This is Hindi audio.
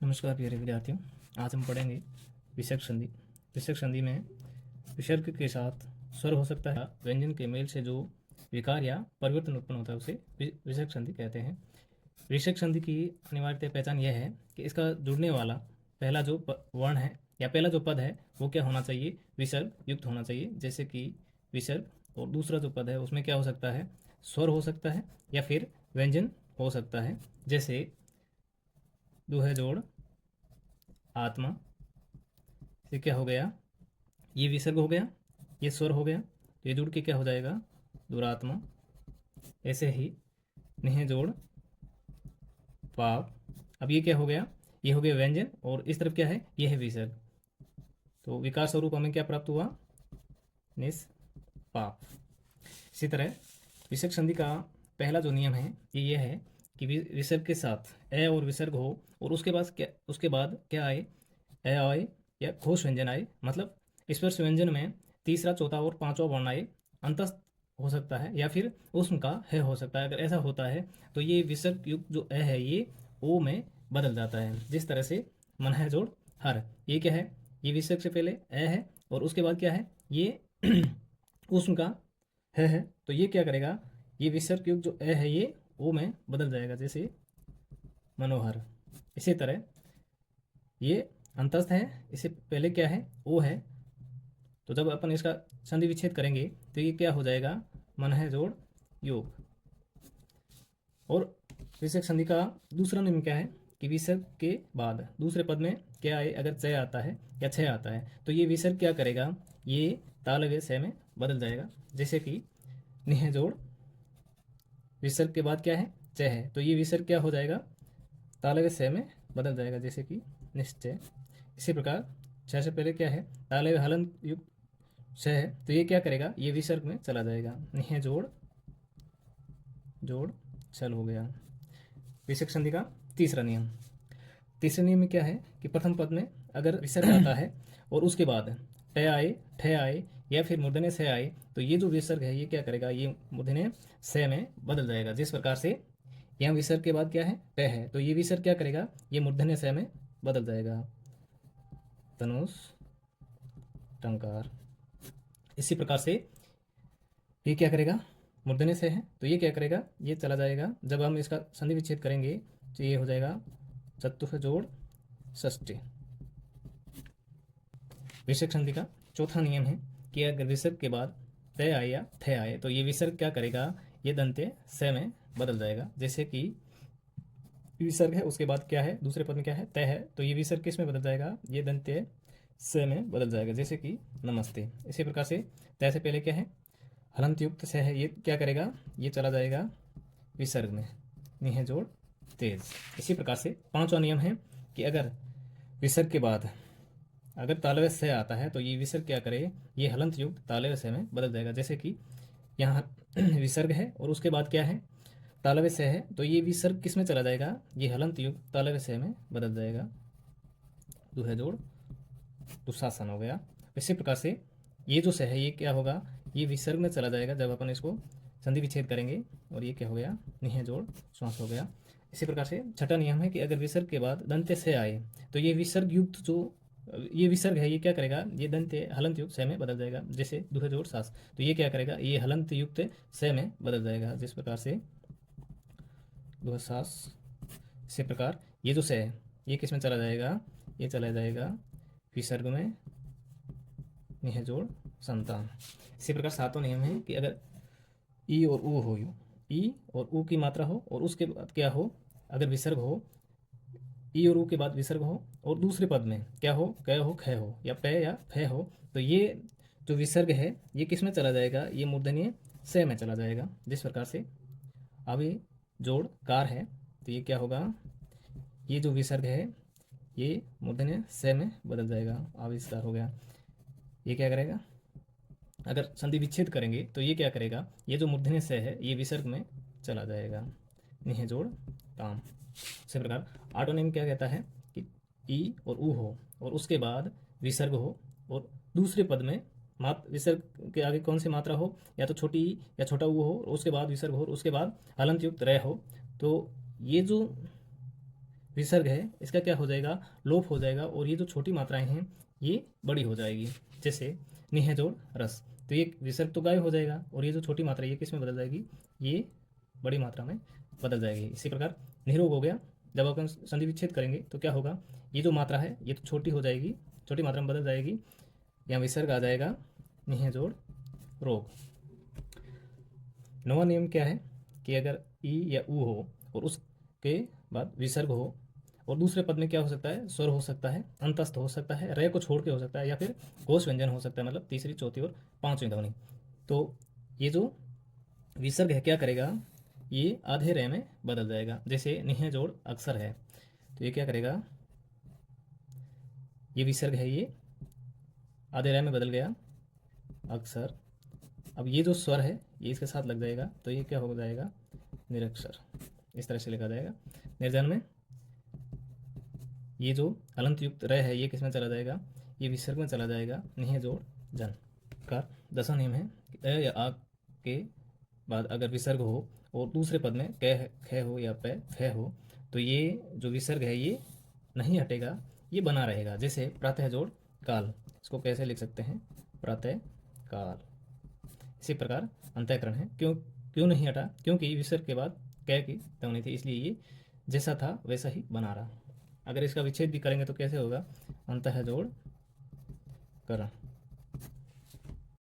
नमस्कार प्यारे विद्यार्थियों। आज हम पढ़ेंगे विसर्ग संधि। विसर्ग संधि में विसर्ग के साथ स्वर हो सकता है। व्यंजन के मेल से जो विकार या परिवर्तन उत्पन्न होता है उसे विसर्ग संधि कहते हैं। विसर्ग संधि की अनिवार्य पहचान यह है कि इसका जुड़ने वाला पहला जो वर्ण है या पहला जो पद है वो क्या होना चाहिए, विसर्ग युक्त होना चाहिए। जैसे कि विसर्ग, और दूसरा जो पद है उसमें क्या हो सकता है, स्वर हो सकता है या फिर व्यंजन हो सकता है। जैसे दुहे जोड़ आत्मा, ये क्या हो गया, ये विसर्ग हो गया, ये स्वर हो गया, तो ये जुड़ के क्या हो जाएगा, दुरात्मा। ऐसे ही निह जोड़ पाप, अब ये क्या हो गया, ये हो गया व्यंजन, और इस तरफ क्या है, ये है विसर्ग। तो विकार स्वरूप हमें क्या प्राप्त हुआ, निस पाप। इसी तरह विसर्ग संधि का पहला जो नियम है ये है कि विसर्ग के साथ ए और विसर्ग हो, और उसके बाद क्या आए, ए आए या घोष व्यंजन आए। मतलब स्पर्श व्यंजन में तीसरा, चौथा और पांचवा वर्ण आए, अंतस्थ हो सकता है या फिर उसम का है हो सकता है। अगर ऐसा होता है तो ये विसर्ग युक्त जो ए है ये ओ में बदल जाता है। जिस तरह से मन है जोड़ हर, ये क्या है, ये विसर्ग से पहले ए है और उसके बाद क्या है, ये उसम का है, तो ये क्या करेगा, ये विसर्ग युक्त जो ए है ये ओ में बदल जाएगा, जैसे मनोहर। इसी तरह ये अंतस्थ है, इससे पहले क्या है, ओ है, तो जब अपन इसका संधि विच्छेद करेंगे तो ये क्या हो जाएगा, मन है जोड़ योग। और विसर्ग संधि का दूसरा नियम क्या है कि विसर्ग के बाद दूसरे पद में क्या आए, अगर चय आता है या छय आता है तो ये विसर्ग क्या करेगा, ये तालव्य से में बदल जाएगा। जैसे कि निह जोड़ विसर्ग के बाद क्या है, चय है, तो ये विसर्ग क्या हो जाएगा, तालव्य से में बदल जाएगा, जैसे कि निश्चय। इसी प्रकार छह से पहले क्या है, तालव्य हलन युक्त छ है, तो ये क्या करेगा, ये विसर्ग में चला जाएगा, निह जोड़ जोड़ छल हो गया। विसर्ग संधि का तीसरा नियम, तीसरे नियम में क्या है कि प्रथम पद में अगर विसर्ग आता है और उसके बाद ट आए, ठ आए या फिर मूर्धन्य से आए, तो ये जो विसर्ग है ये क्या करेगा, ये मूर्धन्य से में बदल जाएगा। जिस प्रकार से यहाँ विसर्ग के बाद क्या है, ट है, तो ये विसर्ग क्या करेगा, ये मूर्धन्य से में बदल जाएगा, धनुष टंकार। इसी प्रकार से ये क्या करेगा, मूर्धन्य से है तो ये क्या करेगा, ये चला जाएगा। जब हम इसका संधि विच्छेद करेंगे तो ये हो जाएगा चतुर्थ जोड़ षष्ठी। विसर्ग संधि का चौथा नियम है कि अगर विसर्ग के बाद तय आए या थ आए तो ये विसर्ग क्या करेगा, ये दंत्य स में बदल जाएगा। जैसे कि विसर्ग है उसके बाद क्या है, दूसरे पद में क्या है, तय है, तो ये विसर्ग किस में बदल जाएगा, ये दंत्य स में बदल जाएगा, जैसे कि नमस्ते। इसी प्रकार से तय से पहले क्या है, हलंत युक्त से है, ये क्या करेगा, ये चला जाएगा विसर्ग में, निह जोड़ तेज। इसी प्रकार से पांचवा नियम है कि अगर विसर्ग के बाद अगर तालव्य से आता है तो ये विसर्ग क्या करे, ये हलंत युक्त तालव्य से में बदल जाएगा। जैसे कि यहाँ विसर्ग है और उसके बाद क्या है, तालव्य से है, तो ये विसर्ग किस में चला जाएगा, ये हलंत युक्त तालव्य से में बदल जाएगा, दुहे जोड़ दुशासन हो गया। इसी प्रकार से ये जो से है ये क्या होगा, ये विसर्ग में चला जाएगा जब अपन इसको संधि विच्छेद करेंगे, और ये क्या हो गया, निह जोड़ श्वास हो गया। इसी प्रकार से छठा नियम है कि अगर विसर्ग के बाद दंत्य से आए तो ये विसर्ग युक्त जो ये विसर्ग है ये क्या करेगा, ये दंत्य हलंत युक्त से में बदल जाएगा, जैसे दुहे जोड़ सास, तो ये क्या करेगा, ये हलंत युक्त से में बदल जाएगा, जिस प्रकार से दुहे सास। इसी प्रकार ये जो से है ये किस में चला जाएगा, ये चला जाएगा विसर्ग में, निह जोड़ संतान। इसी प्रकार सातों नियम है कि अगर ई और ऊ हो, ई और ऊ की मात्रा हो और उसके बाद क्या हो, अगर विसर्ग हो, ई और ऊ के बाद विसर्ग हो और दूसरे पद में क्या हो, क हो, ख हो या प या फ हो, तो ये जो विसर्ग है ये किस में चला जाएगा, ये मूर्धन्य से में चला जाएगा। जिस प्रकार से अभी जोड़ कार है तो ये क्या होगा, ये जो विसर्ग है ये मूर्धन्य से में बदल जाएगा, आविष्कार हो गया। ये क्या करेगा, अगर संधि विच्छेद करेंगे तो ये क्या करेगा, ये जो मूर्धन्य से है ये विसर्ग में चला जाएगा, निह जोड़ ताम। इसी प्रकार आटोनिम क्या कहता है कि ई और ऊ हो और उसके बाद विसर्ग हो और दूसरे पद में विसर्ग के आगे कौन सी मात्रा हो, या तो छोटी ई या छोटा ऊ हो और उसके बाद विसर्ग हो और उसके बाद हलंत युक्त रह हो, तो ये जो विसर्ग है इसका क्या हो जाएगा, लोप हो जाएगा, और ये जो छोटी मात्राएं हैं ये बड़ी हो जाएगी। जैसे निह जोड़ रस, तो ये विसर्ग तो गायब हो जाएगा, और ये जो छोटी मात्रा ये किस में बदल जाएगी, ये बड़ी मात्रा में बदल जाएगी। इसी प्रकार निरोग हो गया, जब अपन संधि विच्छेद करेंगे तो क्या होगा, ये जो मात्रा है ये तो छोटी हो जाएगी, छोटी मात्रा में बदल जाएगी, यहाँ विसर्ग आ जाएगा निह जोड़ रोग। नवा नियम क्या है कि अगर ई या ऊ हो और उसके बाद विसर्ग हो, और दूसरे पद में क्या हो सकता है, स्वर हो सकता है, अंतस्थ हो सकता है, रे को छोड़ के हो सकता है, या फिर घोष व्यंजन हो सकता है, मतलब तीसरी चौथी और पांचवी ध्वनि। तो ये जो विसर्ग है क्या करेगा, ये आधे रे में बदल जाएगा। जैसे निह जोड़ अक्षर है, तो ये क्या करेगा, ये विसर्ग है ये आधे रे में बदल गया अक्षर। अब ये जो स्वर है ये इसके साथ लग जाएगा, तो ये क्या हो जाएगा, निरक्षर। इस तरह से लिखा जाएगा। निर्जन में ये जो हलंत युक्त र है ये किस में चला जाएगा, ये विसर्ग में चला जाएगा, निह जोड़ जन का। दसवां नियम है कि अ या आ के बाद अगर विसर्ग हो और दूसरे पद में क ख हो या प फ हो, तो ये जो विसर्ग है ये नहीं हटेगा, ये बना रहेगा। जैसे प्रातः जोड़ काल, इसको कैसे लिख सकते हैं, प्रातः काल। इसी प्रकार अंतःकरण है, क्यों क्यों नहीं हटा, क्योंकि विसर्ग के बाद क की ध्वनि थी, इसलिए ये जैसा था वैसा ही बना रहा। अगर इसका विच्छेद भी करेंगे तो कैसे होगा, अंतः जोड़ करण।